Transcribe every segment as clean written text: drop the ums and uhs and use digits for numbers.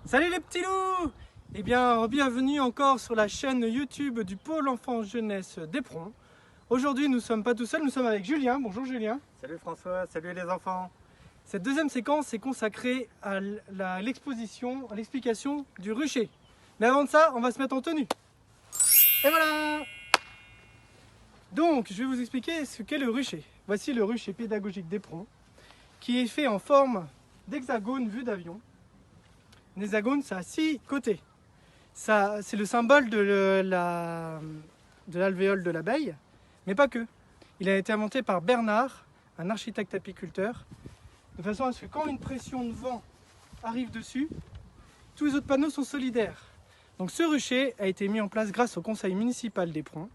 Salut les petits loups! Eh bien, bienvenue encore sur la chaîne YouTube du Pôle Enfant Jeunesse d'Éperon. Aujourd'hui, nous ne sommes pas tout seuls, nous sommes avec Julien. Bonjour Julien. Salut François, salut les enfants. Cette deuxième séquence est consacrée à l'exposition, à l'explication du rucher. Mais avant de ça, on va se mettre en tenue. Et voilà! Donc, je vais vous expliquer ce qu'est le rucher. Voici le rucher pédagogique d'Éperon, qui est fait en forme d'hexagone vu d'avion. Un hexagone, ça a 6 côtés. C'est le symbole de l'alvéole de l'abeille, mais pas que. Il a été inventé par Bernard, un architecte apiculteur, de façon à ce que quand une pression de vent arrive dessus, tous les autres panneaux sont solidaires. Donc ce rucher a été mis en place grâce au conseil municipal d'Éperon,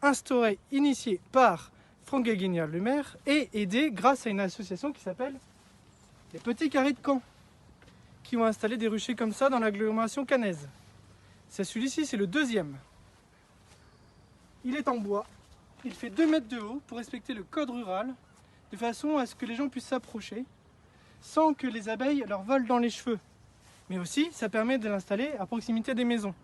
instauré, initié par Franck Guéguignard le maire, et aidé grâce à une association qui s'appelle les Petits Carrés de Caen, qui ont installé des ruchers comme ça dans l'agglomération caennaise. C'est celui-ci, c'est le deuxième. Il est en bois, il fait 2 mètres de haut pour respecter le code rural, de façon à ce que les gens puissent s'approcher sans que les abeilles leur volent dans les cheveux. Mais aussi, ça permet de l'installer à proximité des maisons.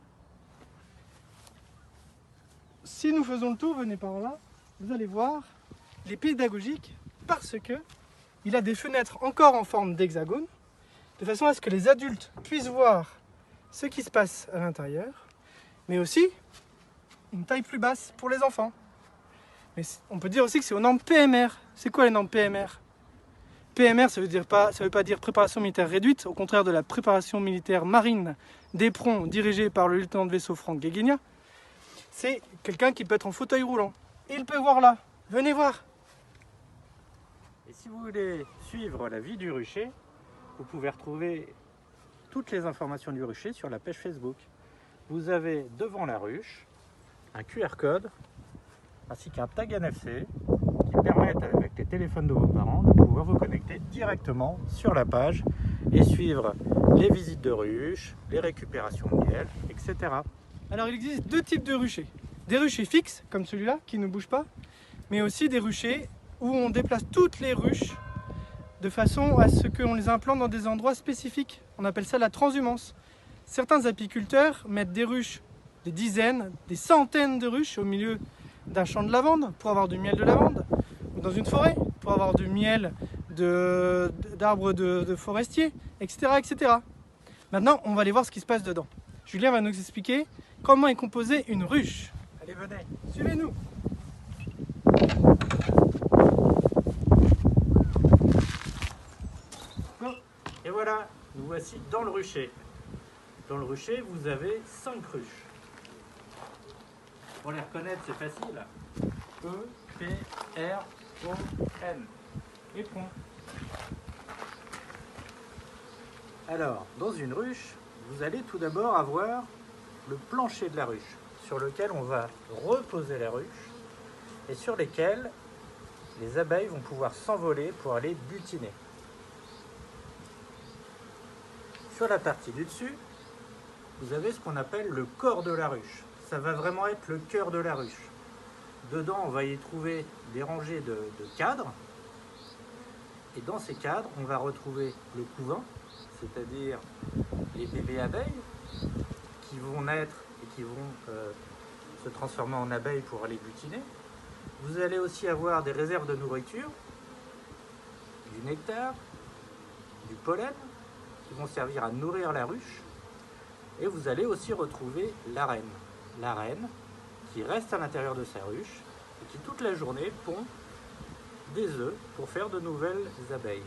Si nous faisons le tour, venez par là, vous allez voir, il est pédagogique parce que il a des fenêtres encore en forme d'hexagone, de façon à ce que les adultes puissent voir ce qui se passe à l'intérieur, mais aussi une taille plus basse pour les enfants. Mais on peut dire aussi que c'est aux normes PMR. C'est quoi les normes PMR? PMR, ça veut pas dire préparation militaire réduite, au contraire de la préparation militaire marine d'Éperon dirigée par le lieutenant de vaisseau Franck Guéguignat. C'est quelqu'un qui peut être en fauteuil roulant. Et il peut voir là. Venez voir. Et si vous voulez suivre la vie du rucher, vous pouvez retrouver toutes les informations du rucher sur la page Facebook. Vous avez devant la ruche un QR code ainsi qu'un tag NFC qui permettent avec les téléphones de vos parents de pouvoir vous connecter directement sur la page et suivre les visites de ruches, les récupérations de miel, etc. Alors il existe 2 types de ruchers. Des ruchers fixes, comme celui-là, qui ne bouge pas, mais aussi des ruchers où on déplace toutes les ruches de façon à ce qu'on les implante dans des endroits spécifiques. On appelle ça la transhumance. Certains apiculteurs mettent des ruches, des dizaines, des centaines de ruches au milieu d'un champ de lavande pour avoir du miel de lavande, ou dans une forêt pour avoir du miel d'arbres de forestiers, etc., etc. Maintenant, on va aller voir ce qui se passe dedans. Julien va nous expliquer comment est composée une ruche. Allez, venez, suivez-nous. Et voilà, nous voici dans le rucher. Dans le rucher, vous avez 5 ruches. Pour les reconnaître, c'est facile. E, P, R, O, N. Éperon. Alors, dans une ruche, vous allez tout d'abord avoir le plancher de la ruche, sur lequel on va reposer la ruche et sur lesquels les abeilles vont pouvoir s'envoler pour aller butiner. Sur la partie du dessus, vous avez ce qu'on appelle le corps de la ruche. Ça va vraiment être le cœur de la ruche. Dedans, on va y trouver des rangées de cadres. Et dans ces cadres, on va retrouver le couvain, c'est-à-dire les bébés abeilles qui vont naître et qui vont se transformer en abeilles pour aller butiner. Vous allez aussi avoir des réserves de nourriture, du nectar, du pollen, qui vont servir à nourrir la ruche. Et vous allez aussi retrouver la reine. La reine qui reste à l'intérieur de sa ruche et qui toute la journée pond des œufs pour faire de nouvelles abeilles.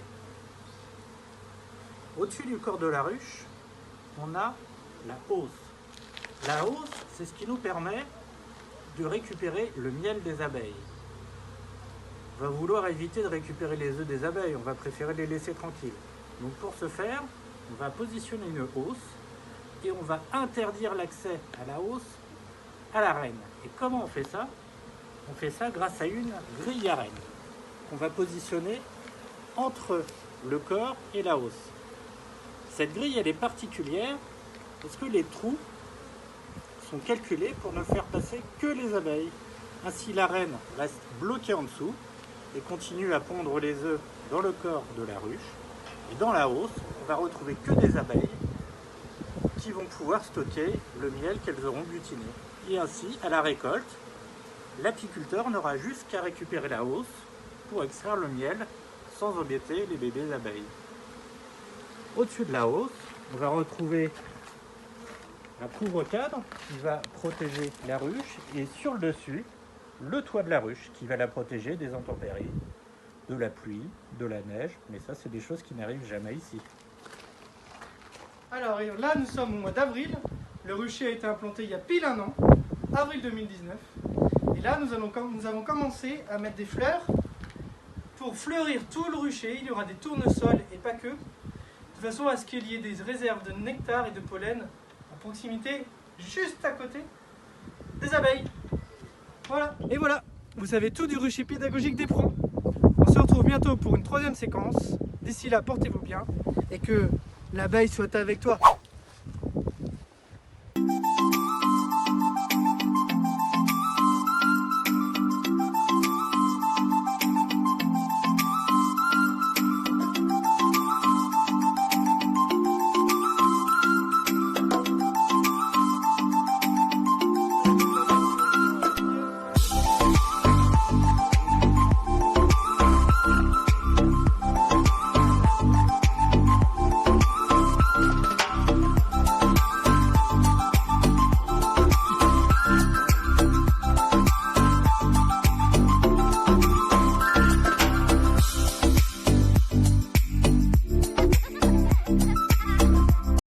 Au-dessus du corps de la ruche, on a la hausse. La hausse, c'est ce qui nous permet de récupérer le miel des abeilles. On va vouloir éviter de récupérer les œufs des abeilles, on va préférer les laisser tranquilles. Donc pour ce faire, on va positionner une hausse et on va interdire l'accès à la hausse à la reine. Et comment on fait ça? On fait ça grâce à une grille à reine qu'on va positionner entre le corps et la hausse. Cette grille, elle est particulière parce que les trous sont calculés pour ne faire passer que les abeilles. Ainsi, la reine reste bloquée en dessous et continue à pondre les œufs dans le corps de la ruche. Et dans la hausse, on va retrouver que des abeilles qui vont pouvoir stocker le miel qu'elles auront butiné. Et ainsi, à la récolte, l'apiculteur n'aura juste qu'à récupérer la hausse pour extraire le miel sans embêter les bébés abeilles. Au-dessus de la hausse, on va retrouver un couvre-cadre qui va protéger la ruche et sur le dessus, le toit de la ruche qui va la protéger des intempéries, de la pluie, de la neige, mais ça c'est des choses qui n'arrivent jamais ici. Alors là, nous sommes au mois d'avril. Le rucher a été implanté il y a pile un an, avril 2019. Et là, nous avons commencé à mettre des fleurs pour fleurir tout le rucher. Il y aura des tournesols et pas que, de façon à ce qu'il y ait des réserves de nectar et de pollen à proximité, juste à côté des abeilles. Voilà. Et voilà, vous savez tout du rucher pédagogique d'Éperon. On se retrouve bientôt pour une 3e séquence. D'ici là, portez-vous bien et que l'abeille soit avec toi.